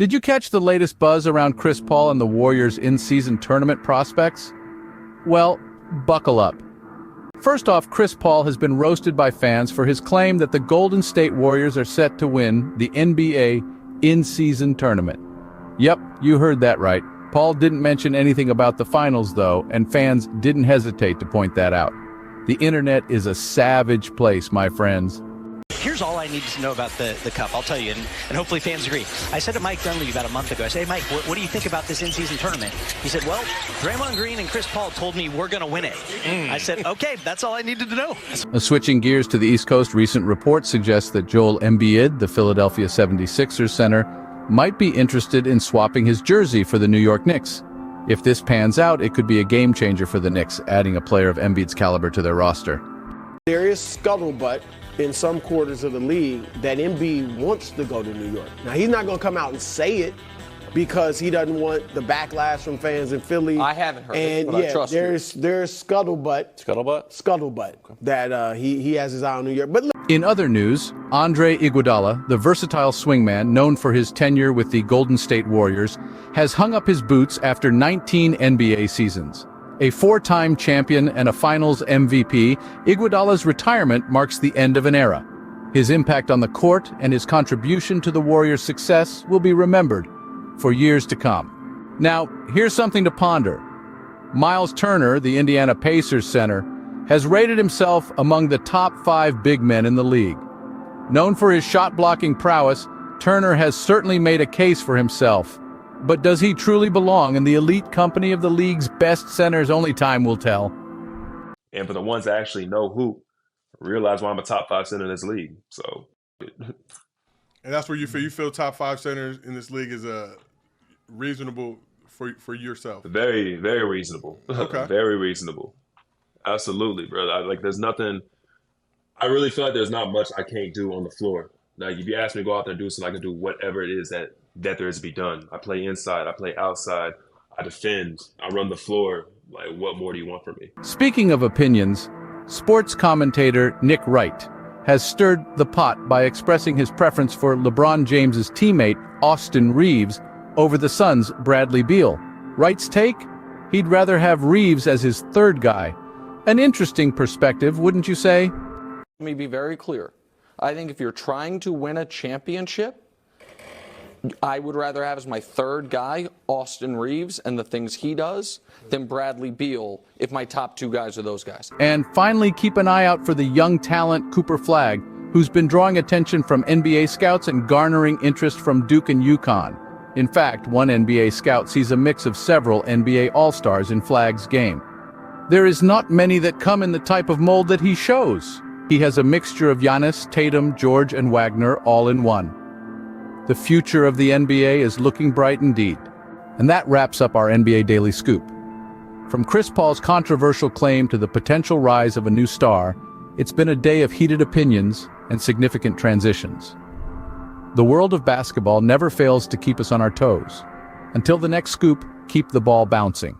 Did you catch the latest buzz around Chris Paul and the Warriors' in-season tournament prospects? Well, buckle up. First off, Chris Paul has been roasted by fans for his claim that the Golden State Warriors are set to win the NBA in-season tournament. Yep, you heard that right. Paul didn't mention anything about the finals, though, and fans didn't hesitate to point that out. The internet is a savage place, my friends. Here's all I needed to know about the Cup, I'll tell you, and hopefully fans agree. I said to Mike Dunleavy about a month ago, I said, hey, Mike, what do you think about this in-season tournament? He said, well, Draymond Green and Chris Paul told me we're going to win it. I said, okay, that's all I needed to know. Switching gears to the East Coast, recent reports suggest that Joel Embiid, the Philadelphia 76ers center, might be interested in swapping his jersey for the New York Knicks. If this pans out, it could be a game-changer for the Knicks, adding a player of Embiid's caliber to their roster. There is scuttlebutt in some quarters of the league that Embiid wants to go to New York. Now, he's not going to come out and say it because he doesn't want the backlash from fans in Philly. I haven't heard it, but I trust you. There's scuttlebutt. Scuttlebutt that he has his eye on New York. But in other news, Andre Iguodala, the versatile swingman known for his tenure with the Golden State Warriors, has hung up his boots after 19 NBA seasons. A four-time champion and a Finals MVP, Iguodala's retirement marks the end of an era. His impact on the court and his contribution to the Warriors' success will be remembered for years to come. Now, here's something to ponder. Myles Turner, the Indiana Pacers center, has rated himself among the top 5 big men in the league. Known for his shot-blocking prowess, Turner has certainly made a case for himself. But does he truly belong in the elite company of the league's best centers? Only time will tell. And for the ones that actually know hoop, realize why I'm a top 5 center in this league. So, and that's where you feel top 5 centers in this league is reasonable for yourself. Very, very reasonable. Okay. Very reasonable. Absolutely, bro. There's nothing. I really feel like there's not much I can't do on the floor. Like, if you ask me to go out there and do something, I can do whatever it is that there is to be done. I play inside, I play outside, I defend, I run the floor. Like, what more do you want from me? Speaking of opinions, sports commentator Nick Wright has stirred the pot by expressing his preference for LeBron James's teammate, Austin Reaves, over the Suns' Bradley Beal. Wright's take? He'd rather have Reaves as his third guy. An interesting perspective, wouldn't you say? Let me be very clear. I think if you're trying to win a championship, I would rather have as my third guy Austin Reaves and the things he does than Bradley Beal if my top 2 guys are those guys. And finally, keep an eye out for the young talent Cooper Flagg, who's been drawing attention from NBA scouts and garnering interest from Duke and UConn. In fact, one NBA scout sees a mix of several NBA All-Stars in Flagg's game. There is not many that come in the type of mold that he shows. He has a mixture of Giannis, Tatum, George, and Wagner all in one. The future of the NBA is looking bright indeed. And that wraps up our NBA Daily Scoop. From Chris Paul's controversial claim to the potential rise of a new star, it's been a day of heated opinions and significant transitions. The world of basketball never fails to keep us on our toes. Until the next scoop, keep the ball bouncing.